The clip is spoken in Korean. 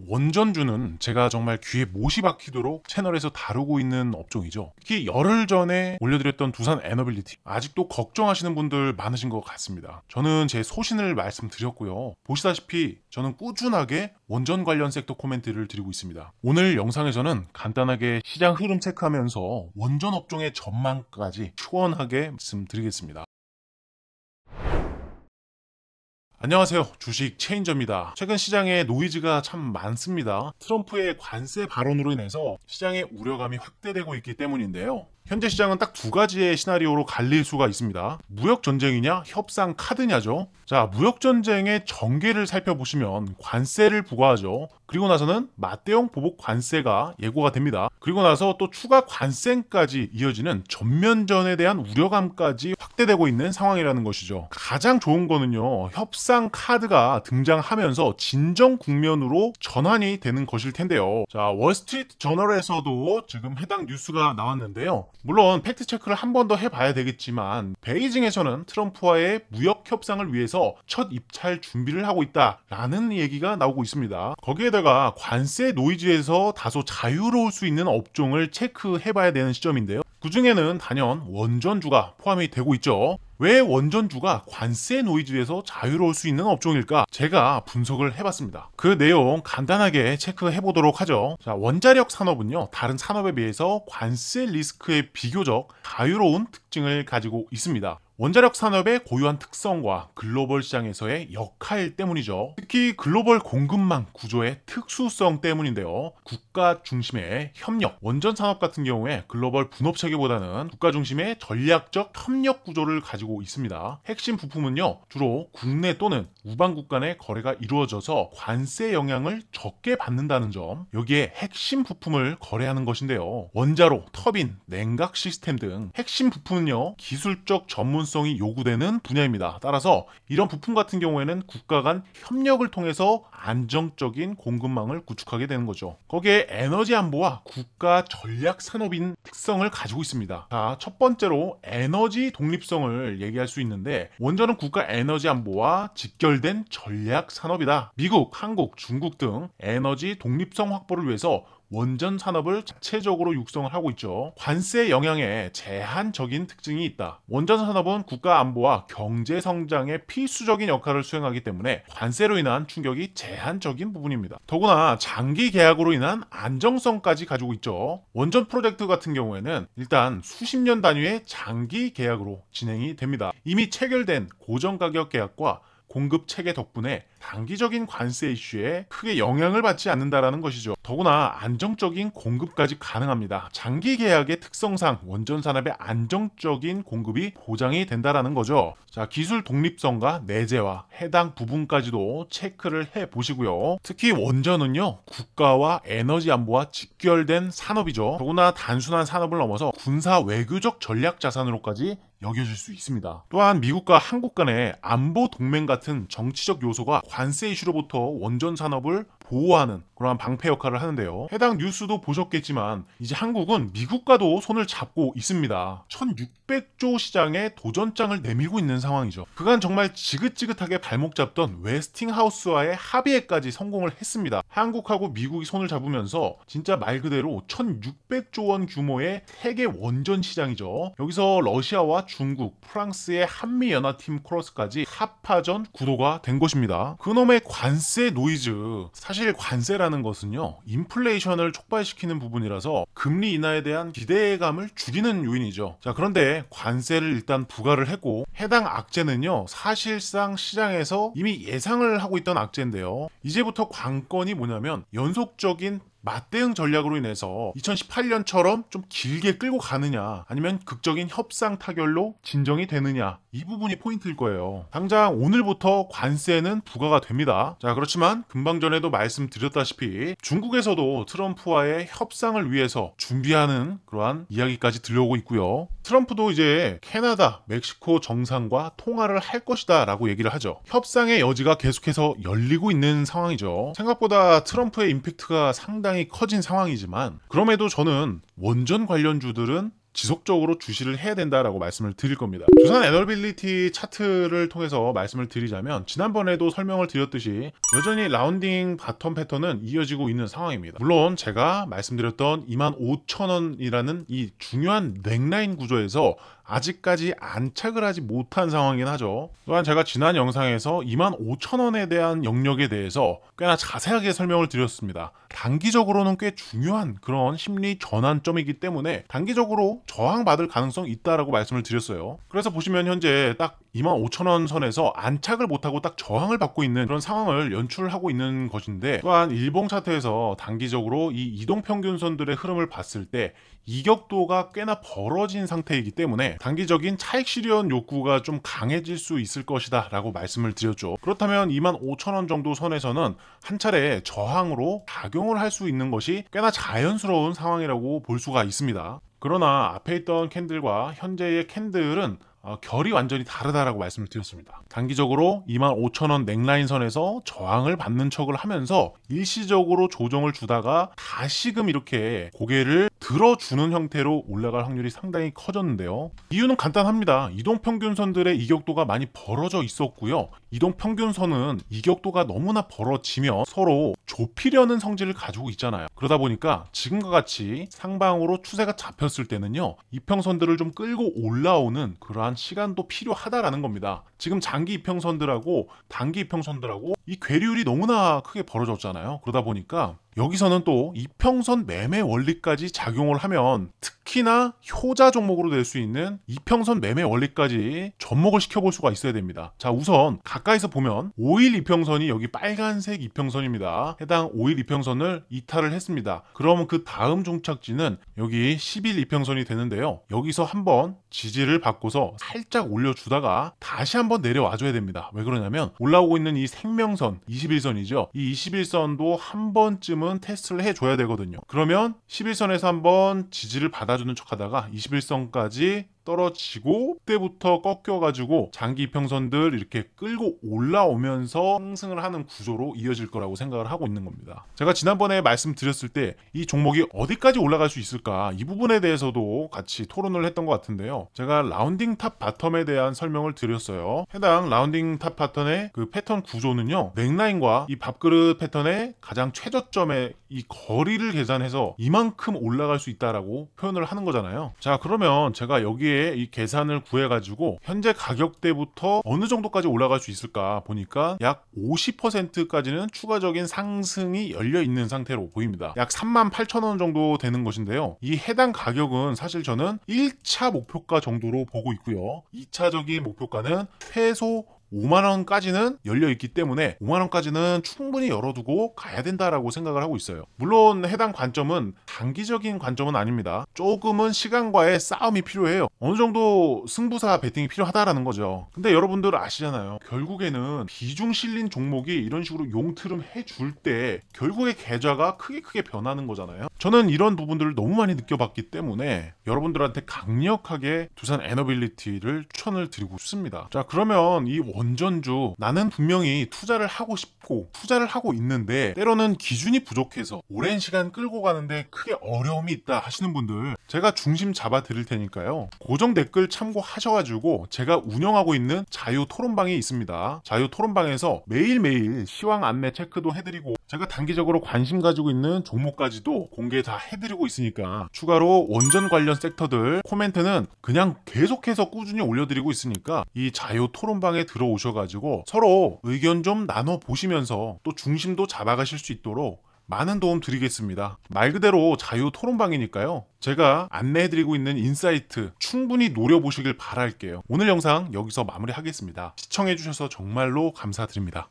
원전주는 제가 정말 귀에 못이 박히도록 채널에서 다루고 있는 업종이죠. 특히 열흘 전에 올려드렸던 두산 에너빌리티, 아직도 걱정하시는 분들 많으신 것 같습니다. 저는 제 소신을 말씀드렸고요. 보시다시피 저는 꾸준하게 원전 관련 섹터 코멘트를 드리고 있습니다. 오늘 영상에서는 간단하게 시장 흐름 체크하면서 원전 업종의 전망까지 시원하게 말씀드리겠습니다. 안녕하세요. 주식 체인저입니다. 최근 시장에 노이즈가 참 많습니다. 트럼프의 관세 발언으로 인해서 시장의 우려감이 확대되고 있기 때문인데요. 현재 시장은 딱 두 가지의 시나리오로 갈릴 수가 있습니다. 무역전쟁이냐 협상 카드냐죠. 자, 무역전쟁의 전개를 살펴보시면 관세를 부과하죠. 그리고 나서는 맞대응 보복 관세가 예고가 됩니다. 그리고 나서 또 추가 관세까지 이어지는 전면전에 대한 우려감까지 확대되고 있는 상황이라는 것이죠. 가장 좋은 거는요, 협상 카드가 등장하면서 진정 국면으로 전환이 되는 것일 텐데요. 자, 월스트리트 저널에서도 지금 해당 뉴스가 나왔는데요. 물론 팩트체크를 한 번 더 해봐야 되겠지만 베이징에서는 트럼프와의 무역 협상을 위해서 첫 입찰 준비를 하고 있다라는 얘기가 나오고 있습니다. 거기에다가 관세 노이즈에서 다소 자유로울 수 있는 업종을 체크해봐야 되는 시점인데요. 그 중에는 단연 원전주가 포함이 되고 있죠. 왜 원전주가 관세 노이즈에서 자유로울 수 있는 업종일까? 제가 분석을 해봤습니다. 그 내용 간단하게 체크해보도록 하죠. 자, 원자력 산업은요, 다른 산업에 비해서 관세 리스크에 비교적 자유로운 특징을 가지고 있습니다. 원자력 산업의 고유한 특성과 글로벌 시장에서의 역할 때문이죠. 특히 글로벌 공급망 구조의 특수성 때문인데요. 국가 중심의 협력, 원전 산업 같은 경우에 글로벌 분업 체계보다는 국가 중심의 전략적 협력 구조를 가지고 있습니다. 핵심 부품은요, 주로 국내 또는 우방국 간의 거래가 이루어져서 관세 영향을 적게 받는다는 점, 여기에 핵심 부품을 거래하는 것인데요. 원자로, 터빈, 냉각 시스템 등 핵심 부품은요, 기술적 전문성이 요구되는 분야입니다. 따라서 이런 부품 같은 경우에는 국가 간 협력을 통해서 안정적인 공급망을 구축하게 되는 거죠. 거기에 에너지 안보와 국가 전략 산업인 특성을 가지고 있습니다. 자, 첫 번째로 에너지 독립성을 얘기할 수 있는데, 원전은 국가 에너지 안보와 직결된 전략 산업이다. 미국, 한국, 중국 등 에너지 독립성 확보를 위해서 원전 산업을 자체적으로 육성을 하고 있죠. 관세 영향에 제한적인 특징이 있다. 원전 산업은 국가 안보와 경제 성장에 필수적인 역할을 수행하기 때문에 관세로 인한 충격이 제한적인 부분입니다. 더구나 장기 계약으로 인한 안정성까지 가지고 있죠. 원전 프로젝트 같은 경우에는 일단 수십 년 단위의 장기 계약으로 진행이 됩니다. 이미 체결된 고정 가격 계약과 공급 체계 덕분에 단기적인 관세 이슈에 크게 영향을 받지 않는다라는 것이죠. 더구나 안정적인 공급까지 가능합니다. 장기 계약의 특성상 원전 산업의 안정적인 공급이 보장이 된다라는 거죠. 자, 기술 독립성과 내재화, 해당 부분까지도 체크를 해 보시고요. 특히 원전은요, 국가와 에너지 안보와 직결된 산업이죠. 더구나 단순한 산업을 넘어서 군사 외교적 전략 자산으로까지 여겨질 수 있습니다. 또한 미국과 한국 간의 안보 동맹 같은 정치적 요소가 관세 이슈로부터 원전 산업을 보호하는 그러한 방패 역할을 하는데요. 해당 뉴스도 보셨겠지만 이제 한국은 미국과도 손을 잡고 있습니다. 1600조 시장에 도전장을 내밀고 있는 상황이죠. 그간 정말 지긋지긋하게 발목 잡던 웨스팅하우스와의 합의에까지 성공을 했습니다. 한국하고 미국이 손을 잡으면서 진짜 말 그대로 1600조 원 규모의 세계 원전 시장이죠. 여기서 러시아와 중국, 프랑스의 한미연합팀 크로스까지 합파전 구도가 된 것입니다. 그놈의 관세 노이즈, 사실 관세라는 것은요, 인플레이션을 촉발시키는 부분이라서 금리 인하에 대한 기대감을 줄이는 요인이죠. 자, 그런데 관세를 일단 부과를 했고, 해당 악재는요, 사실상 시장에서 이미 예상을 하고 있던 악재인데요. 이제부터 관건이 뭐냐면 연속적인 맞대응 전략으로 인해서 2018년처럼 좀 길게 끌고 가느냐, 아니면 극적인 협상 타결로 진정이 되느냐, 이 부분이 포인트일 거예요. 당장 오늘부터 관세는 부과가 됩니다. 자, 그렇지만 금방 전에도 말씀드렸다시피 중국에서도 트럼프와의 협상을 위해서 준비하는 그러한 이야기까지 들려오고 있고요. 트럼프도 이제 캐나다, 멕시코 정상과 통화를 할 것이다 라고 얘기를 하죠. 협상의 여지가 계속해서 열리고 있는 상황이죠. 생각보다 트럼프의 임팩트가 상당히 커진 상황이지만, 그럼에도 저는 원전 관련주들은 지속적으로 주시를 해야 된다라고 말씀을 드릴 겁니다. 두산 에너빌리티 차트를 통해서 말씀을 드리자면 지난번에도 설명을 드렸듯이 여전히 라운딩 바텀 패턴은 이어지고 있는 상황입니다. 물론 제가 말씀드렸던 25,000원이라는 이 중요한 넥라인 구조에서 아직까지 안착을 하지 못한 상황이긴 하죠. 또한 제가 지난 영상에서 25,000원에 대한 영역에 대해서 꽤나 자세하게 설명을 드렸습니다. 단기적으로는 꽤 중요한 그런 심리 전환점이기 때문에 단기적으로 저항받을 가능성이 있다라고 말씀을 드렸어요. 그래서 보시면 현재 딱 25,000원 선에서 안착을 못하고 딱 저항을 받고 있는 그런 상황을 연출하고 있는 것인데, 또한 일봉 차트에서 단기적으로 이 이동평균선들의 흐름을 봤을 때 이격도가 꽤나 벌어진 상태이기 때문에 단기적인 차익 실현 욕구가 좀 강해질 수 있을 것이다 라고 말씀을 드렸죠. 그렇다면 25,000원 정도 선에서는 한 차례 저항으로 작용을 할 수 있는 것이 꽤나 자연스러운 상황이라고 볼 수가 있습니다. 그러나 앞에 있던 캔들과 현재의 캔들은 결이 완전히 다르다라고 말씀을 드렸습니다. 단기적으로 25,000원 넥라인 선에서 저항을 받는 척을 하면서 일시적으로 조정을 주다가 다시금 이렇게 고개를 들어주는 형태로 올라갈 확률이 상당히 커졌는데요. 이유는 간단합니다. 이동평균선들의 이격도가 많이 벌어져 있었고요. 이동평균선은 이격도가 너무나 벌어지며 서로 좁히려는 성질을 가지고 있잖아요. 그러다 보니까 지금과 같이 상방으로 추세가 잡혔을 때는요, 이평선들을 좀 끌고 올라오는 그러한 시간도 필요하다라는 겁니다. 지금 장기 이평선들하고 단기 이평선들하고 이 괴리율이 너무나 크게 벌어졌잖아요. 그러다 보니까 여기서는 또 이평선 매매 원리까지 작용을 하면 특히나 효자 종목으로 될 수 있는 이평선 매매 원리까지 접목을 시켜볼 수가 있어야 됩니다. 자, 우선 가까이서 보면 5일 이평선이 여기 빨간색 이평선입니다. 해당 5일 이평선을 이탈을 했습니다. 그러면 그 다음 종착지는 여기 10일 이평선이 되는데요. 여기서 한번 지지를 받고서 살짝 올려주다가 다시 한번 내려와줘야 됩니다. 왜 그러냐면 올라오고 있는 이 생명선 21선이죠. 이 21선도 한 번쯤은 테스트를 해줘야 되거든요. 그러면 11선에서 한번 지지를 받아주는 척 하다가 21선까지 떨어지고 그때부터 꺾여가지고 장기 이평선들 이렇게 끌고 올라오면서 상승을 하는 구조로 이어질 거라고 생각을 하고 있는 겁니다. 제가 지난번에 말씀드렸을 때 이 종목이 어디까지 올라갈 수 있을까, 이 부분에 대해서도 같이 토론을 했던 것 같은데요. 제가 라운딩 탑 바텀에 대한 설명을 드렸어요. 해당 라운딩 탑 바텀의 그 패턴 구조는요, 넥라인과 이 밥그릇 패턴의 가장 최저점의 이 거리를 계산해서 이만큼 올라갈 수 있다라고 표현을 하는 거잖아요. 자, 그러면 제가 여기에 이 계산을 구해가지고 현재 가격대부터 어느 정도까지 올라갈 수 있을까 보니까 약 50%까지는 추가적인 상승이 열려 있는 상태로 보입니다. 약 38,000원 정도 되는 것인데요. 이 해당 가격은 사실 저는 1차 목표가 정도로 보고 있고요. 2차적인 목표가는 최소 5만원까지는 열려있기 때문에 5만원까지는 충분히 열어두고 가야 된다라고 생각을 하고 있어요. 물론 해당 관점은 단기적인 관점은 아닙니다. 조금은 시간과의 싸움이 필요해요. 어느 정도 승부사 배팅이 필요하다라는 거죠. 근데 여러분들 아시잖아요. 결국에는 비중 실린 종목이 이런 식으로 용트름 해줄 때 결국에 계좌가 크게 변하는 거잖아요. 저는 이런 부분들을 너무 많이 느껴봤기 때문에 여러분들한테 강력하게 두산 에너빌리티를 추천을 드리고 싶습니다. 자, 그러면 이 원전주, 나는 분명히 투자를 하고 싶고 투자를 하고 있는데 때로는 기준이 부족해서 오랜 시간 끌고 가는데 크게 어려움이 있다 하시는 분들, 제가 중심 잡아 드릴 테니까요. 고정 댓글 참고하셔가지고 제가 운영하고 있는 자유 토론방이 있습니다. 자유 토론방에서 매일매일 시황 안내 체크도 해드리고 제가 단기적으로 관심 가지고 있는 종목까지도 공개 다 해드리고 있으니까 추가로 원전 관련 섹터들 코멘트는 그냥 계속해서 꾸준히 올려드리고 있으니까 이 자유 토론방에 들어오셔가지고 서로 의견 좀 나눠보시면서 또 중심도 잡아가실 수 있도록 많은 도움 드리겠습니다. 말 그대로 자유 토론방이니까요. 제가 안내해드리고 있는 인사이트 충분히 노려보시길 바랄게요. 오늘 영상 여기서 마무리하겠습니다. 시청해주셔서 정말로 감사드립니다.